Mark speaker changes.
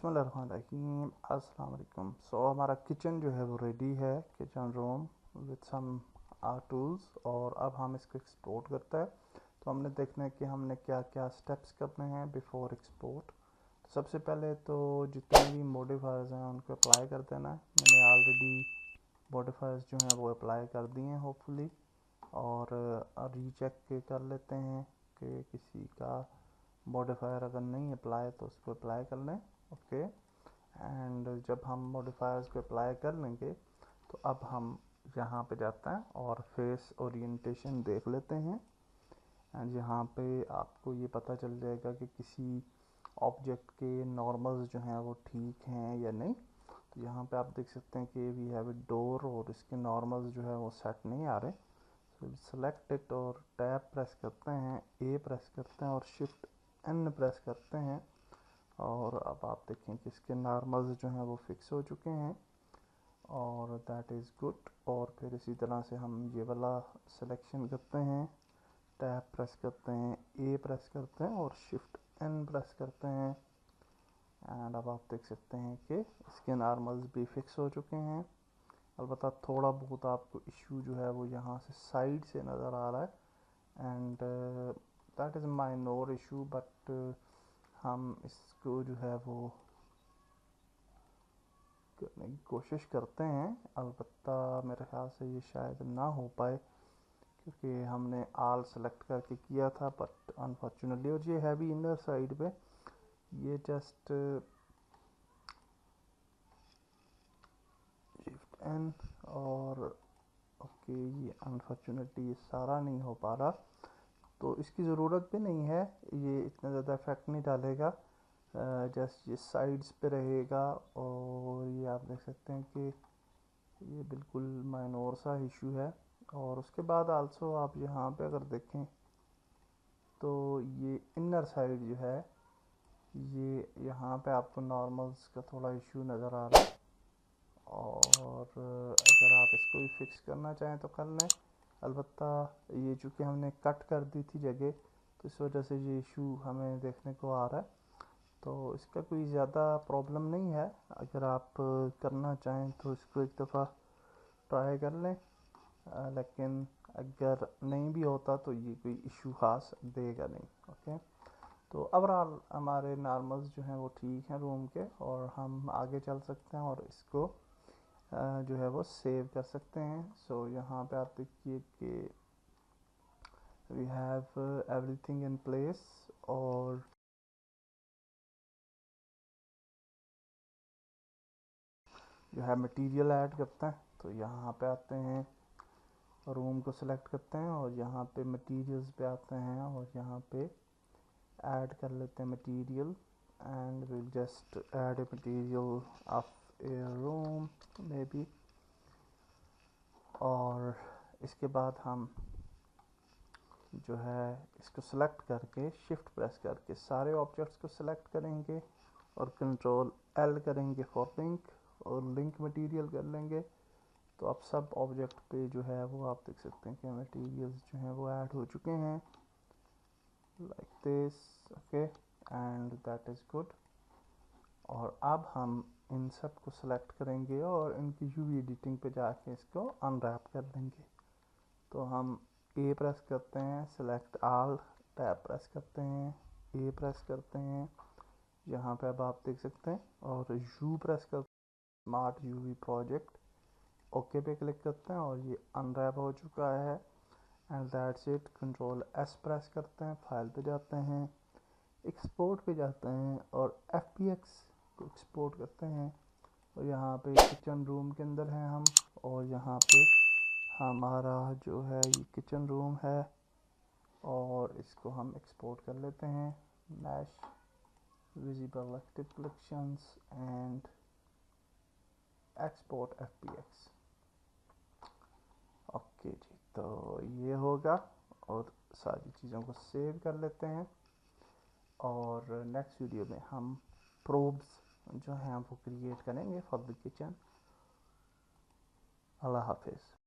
Speaker 1: बिस्मिल्लाहिर्रहमानिर्रहीम अस्सलाम वालेकुम। हमारा किचन जो है वो रेडी है, kitchen room with some tools. और अब हम इसको एक्सपोर्ट करते हैं। तो हमने देखना है कि हमने क्या क्या स्टेप्स करने हैं बिफोर एक्सपोर्ट। तो सबसे पहले तो जितने भी मॉडिफायर्स हैं उनको अप्लाई कर देना है। मैंने ऑलरेडी मॉडिफायर्स जो हैं वो अप्लाई कर दिए हैं होपफुली। और रीचेक कर लेते हैं कि किसी का मॉडिफायर अगर नहीं अप्लाई तो उसको अप्लाई कर लें। ओके, एंड जब हम मॉडिफायर्स को अप्लाई कर लेंगे तो अब हम यहाँ पे जाते हैं और फेस ओरिएंटेशन देख लेते हैं। एंड यहाँ पे आपको ये पता चल जाएगा कि किसी ऑब्जेक्ट के नॉर्मल्स जो हैं वो ठीक हैं या नहीं। तो यहाँ पे आप देख सकते हैं कि वी हैव ए डोर और इसके नॉर्मल्स जो है वो सेट नहीं आ रहे। तो सेलेक्ट इट और टैब प्रेस करते हैं, ए प्रेस करते हैं और शिफ्ट एन प्रेस करते हैं। और अब आप देखें कि इसके नॉर्मल्स जो हैं वो फिक्स हो चुके हैं और दैट इज़ गुड। और फिर इसी तरह से हम ये वाला सिलेक्शन करते हैं, टैब प्रेस करते हैं, ए प्रेस करते हैं और शिफ्ट एन प्रेस करते हैं। एंड अब आप देख सकते हैं कि इसके नॉर्मल्स भी फिक्स हो चुके हैं। अलबत्ता थोड़ा बहुत आपको इशू जो है वो यहाँ से साइड से नज़र आ रहा है and that is minor issue, but हम इसको जो है वो करने की कोशिश करते हैं। अलबत्ता मेरे ख्याल से ये शायद ना हो पाए क्योंकि हमने आल सेलेक्ट करके किया था, बट अनफॉर्चुनेटली। और ये है भी इनर साइड पे, ये जस्ट शिफ्ट एन और ओके, ये अनफॉर्चुनेटली ये सारा नहीं हो पा रहा। तो इसकी ज़रूरत भी नहीं है, ये इतना ज़्यादा इफेक्ट नहीं डालेगा, जस्ट ये साइड्स पे रहेगा। और ये आप देख सकते हैं कि ये बिल्कुल माइनर सा इशू है। और उसके बाद आल्सो आप यहाँ पे अगर देखें तो ये इनर साइड जो है, ये यहाँ पे आपको नॉर्मल्स का थोड़ा इशू नज़र आ रहा है। और अगर आप इसको भी फिक्स करना चाहें तो कर लें। अलबत्ता ये चूँकि हमने कट कर दी थी जगह, तो इस वजह से ये इशू हमें देखने को आ रहा है। तो इसका कोई ज़्यादा प्रॉब्लम नहीं है, अगर आप करना चाहें तो इसको एक दफ़ा ट्राई कर लें। लेकिन अगर नहीं भी होता तो ये कोई इशू ख़ास देगा नहीं। ओके, तो ओवरऑल हमारे नॉर्मल्स जो हैं वो ठीक हैं रूम के, और हम आगे चल सकते हैं और इसको जो है वो सेव कर सकते हैं। सो यहाँ पे आप देखिए कि we have everything in place. और जो है मटेरियल ऐड करते हैं, तो यहाँ पे आते हैं, रूम को सिलेक्ट करते हैं और यहाँ पे मटेरियल्स पे आते हैं और यहाँ पे ऐड कर लेते हैं material. And will just add a material of A room may be. और इसके बाद हम जो है इसको सिलेक्ट करके शिफ्ट प्रेस करके सारे ऑब्जेक्ट्स को सिलेक्ट करेंगे और कंट्रोल एल करेंगे फॉर लिंक, और लिंक मटेरियल कर लेंगे। तो अब सब ऑब्जेक्ट पे जो है वो आप देख सकते हैं कि मटेरियल्स जो हैं वो ऐड हो चुके हैं like this. Okay, and that is good. और अब हम इन सब को सिलेक्ट करेंगे और इनकी यूवी एडिटिंग पे जाके इसको अनरैप कर देंगे। तो हम ए प्रेस करते हैं, सिलेक्ट ऑल, टैब प्रेस करते हैं, ए प्रेस करते हैं, यहाँ पे अब आप देख सकते हैं, और यू प्रेस करते हैं, स्मार्ट यूवी प्रोजेक्ट, ओके पे क्लिक करते हैं और ये अनरैप हो चुका है। And that's it. Control S press करते हैं, फाइल पे जाते हैं, एक्सपोर्ट पे जाते हैं और FBX को एक्सपोर्ट करते हैं। और यहाँ पे किचन रूम के अंदर हैं हम, और यहाँ पे हमारा जो है ये किचन रूम है, और इसको हम एक्सपोर्ट कर लेते हैं, mesh visible active collections and export FBX। Okay जी, तो ये होगा और सारी चीज़ों को सेव कर लेते हैं। और नेक्स्ट वीडियो में हम प्रोब्स जो हैं वो क्रिएट करेंगे फॉर द किचन। अल्लाह हाफिज़।